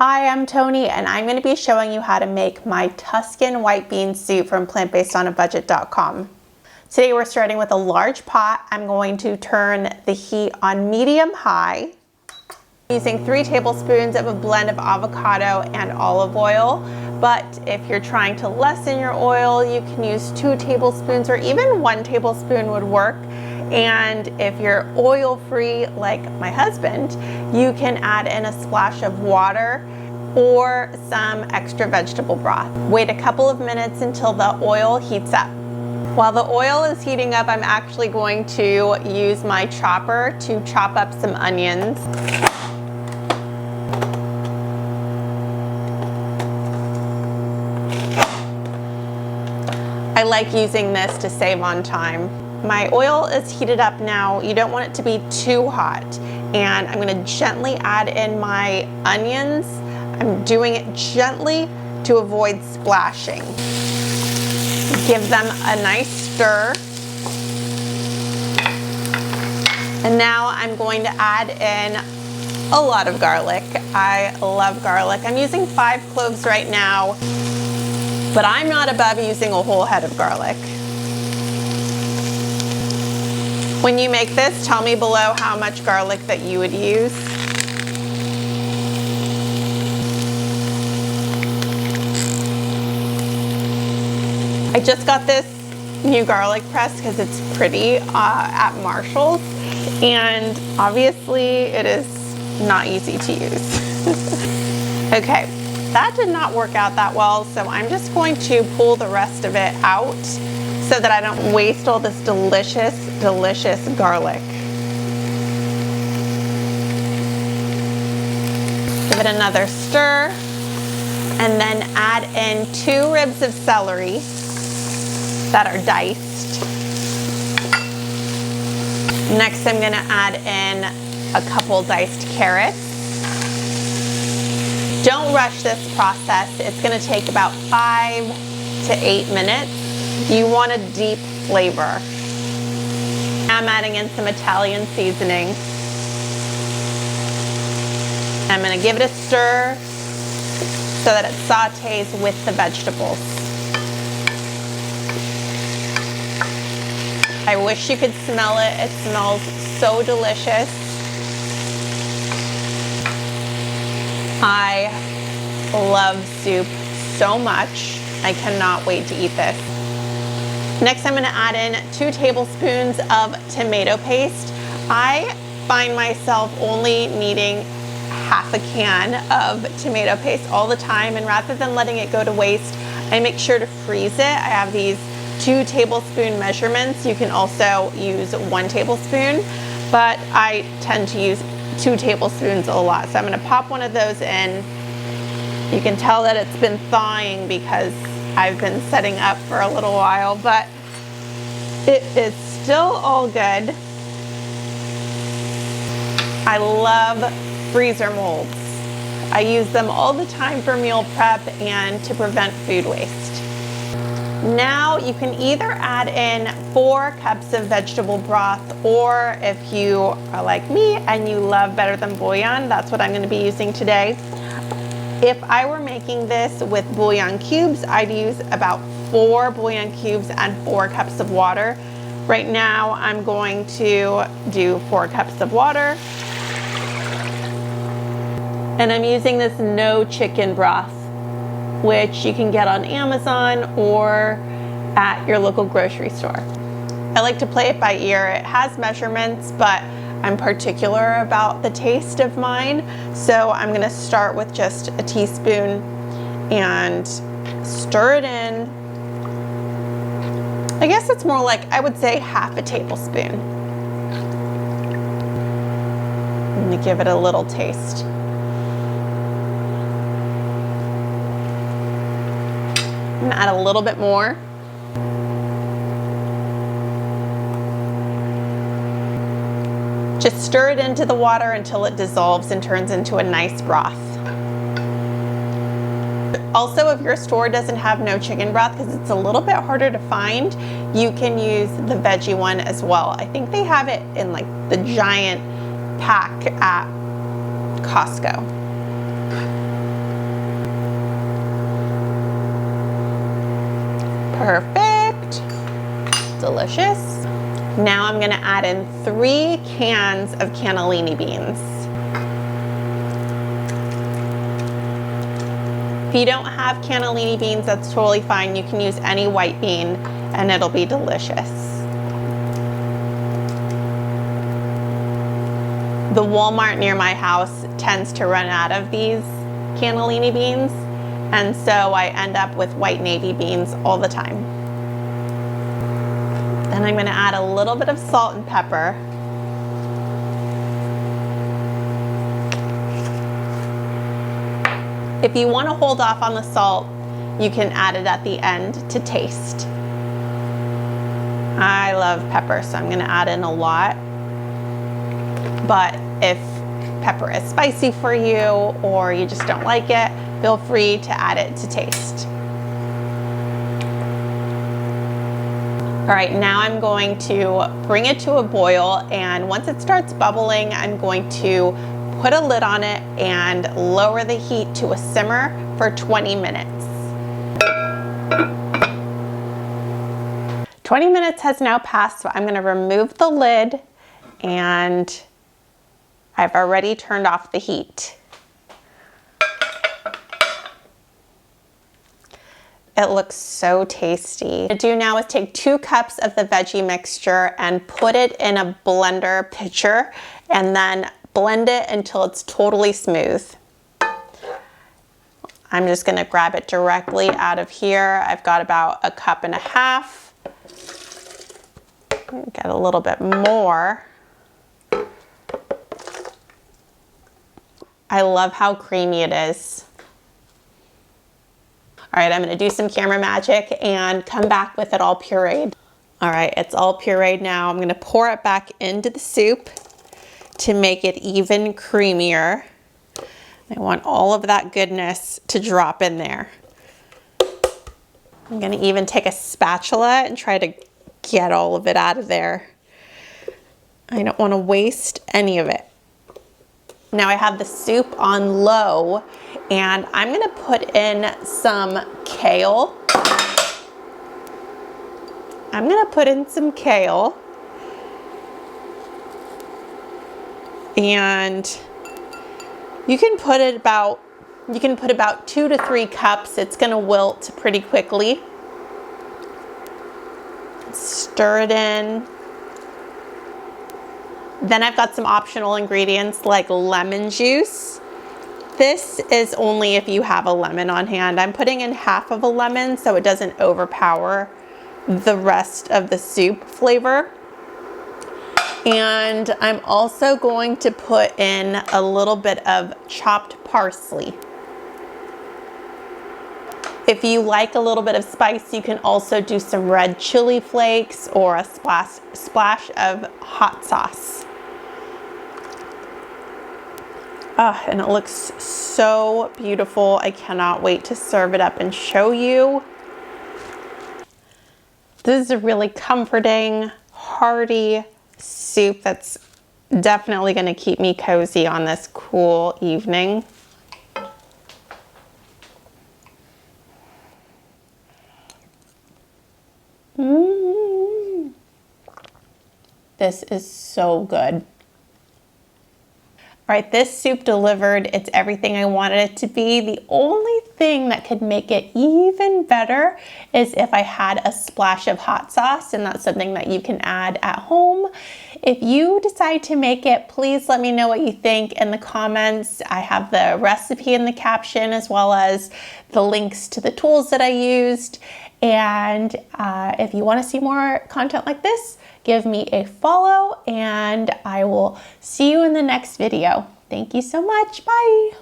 Hi, I'm Tony, and I'm going to be showing you how to make my Tuscan white bean soup from plantbasedonabudget.com. Today we're starting with a large pot. I'm going to turn the heat on medium-high. Using 3 tablespoons of a blend of avocado and olive oil, but if you're trying to lessen your oil, you can use 2 tablespoons or even 1 tablespoon would work. And if you're oil-free like my husband, you can add in a splash of water or some extra vegetable broth. Wait a couple of minutes until the oil heats up. While the oil is heating up, I'm actually going to use my chopper to chop up some onions. I like using this to save on time. My oil is heated up now. You don't want it to be too hot. And I'm gonna gently add in my onions. I'm doing it gently to avoid splashing. Give them a nice stir. And now I'm going to add in a lot of garlic. I love garlic. I'm using 5 cloves right now, but I'm not above using a whole head of garlic. When you make this, tell me below how much garlic that you would use. I just got this new garlic press because it's pretty at Marshall's, and obviously it is not easy to use. Okay, that did not work out that well, so I'm just going to pull the rest of it out so that I don't waste all this delicious, delicious garlic. Give it another stir, and then add in 2 ribs of celery that are diced. Next, I'm gonna add in a couple diced carrots. Don't rush this process. It's gonna take about 5 to 8 minutes. You want a deep flavor. I'm adding in some Italian seasoning. I'm gonna give it a stir so that it sautés with the vegetables. I wish you could smell it. It smells so delicious. I love soup so much. I cannot wait to eat this. Next, I'm gonna add in 2 tablespoons of tomato paste. I find myself only needing half a can of tomato paste all the time, and rather than letting it go to waste, I make sure to freeze it. I have these 2 tablespoon measurements. You can also use 1 tablespoon, but I tend to use 2 tablespoons a lot. So I'm gonna pop one of those in. You can tell that it's been thawing because I've been setting up for a little while, but it is still all good. I love freezer molds. I use them all the time for meal prep and to prevent food waste. Now you can either add in 4 cups of vegetable broth, or if you are like me and you love better than bouillon, that's what I'm going to be using today. If I were making this with bouillon cubes, I'd use about 4 bouillon cubes and 4 cups of water. Right now I'm going to do 4 cups of water. And I'm using this no chicken broth, which you can get on Amazon or at your local grocery store. I like to play it by ear. It has measurements, but I'm particular about the taste of mine. So I'm gonna start with just a teaspoon and stir it in. I guess it's more like, I would say half a tablespoon. I'm gonna give it a little taste. I'm gonna add a little bit more. Just stir it into the water until it dissolves and turns into a nice broth. Also, if your store doesn't have no chicken broth, because it's a little bit harder to find, you can use the veggie one as well. I think they have it in like the giant pack at Costco. delicious. Now I'm gonna add in 3 cans of cannellini beans. If you don't have cannellini beans, that's totally fine. You can use any white bean and it'll be delicious. The Walmart near my house tends to run out of these cannellini beans, and so I end up with white navy beans all the time. Then I'm gonna add a little bit of salt and pepper. If you want to hold off on the salt, you can add it at the end to taste. I love pepper, so I'm gonna add in a lot. But if pepper is spicy for you or you just don't like it, feel free to add it to taste. All right, now I'm going to bring it to a boil, and once it starts bubbling, I'm going to put a lid on it and lower the heat to a simmer for 20 minutes. 20 minutes has now passed, so I'm gonna remove the lid, and I've already turned off the heat. It looks so tasty. What I do now is take 2 cups of the veggie mixture and put it in a blender pitcher, and then blend it until it's totally smooth. I'm just gonna grab it directly out of here. I've got about 1.5 cups. Get a little bit more. I love how creamy it is. All right, I'm gonna do some camera magic and come back with it all pureed. All right, it's all pureed now. I'm gonna pour it back into the soup to make it even creamier. I want all of that goodness to drop in there. I'm gonna even take a spatula and try to get all of it out of there. I don't wanna waste any of it. Now I have the soup on low, and I'm gonna put in some kale. And you can put about 2 to 3 cups. It's gonna wilt pretty quickly. Stir it in. Then I've got some optional ingredients like lemon juice. This is only if you have a lemon on hand. I'm putting in half of a lemon so it doesn't overpower the rest of the soup flavor. And I'm also going to put in a little bit of chopped parsley. If you like a little bit of spice, you can also do some red chili flakes or a splash of hot sauce. And it looks so beautiful. I cannot wait to serve it up and show you. This is a really comforting, hearty soup that's definitely going to keep me cozy on this cool evening. This is so good. All right, this soup delivered. It's everything I wanted it to be. The only thing that could make it even better is if I had a splash of hot sauce, and that's something that you can add at home. If you decide to make it, please let me know what you think in the comments. I have the recipe in the caption as well as the links to the tools that I used. And if you want to see more content like this, give me a follow, and I will see you in the next video. Thank you so much. Bye.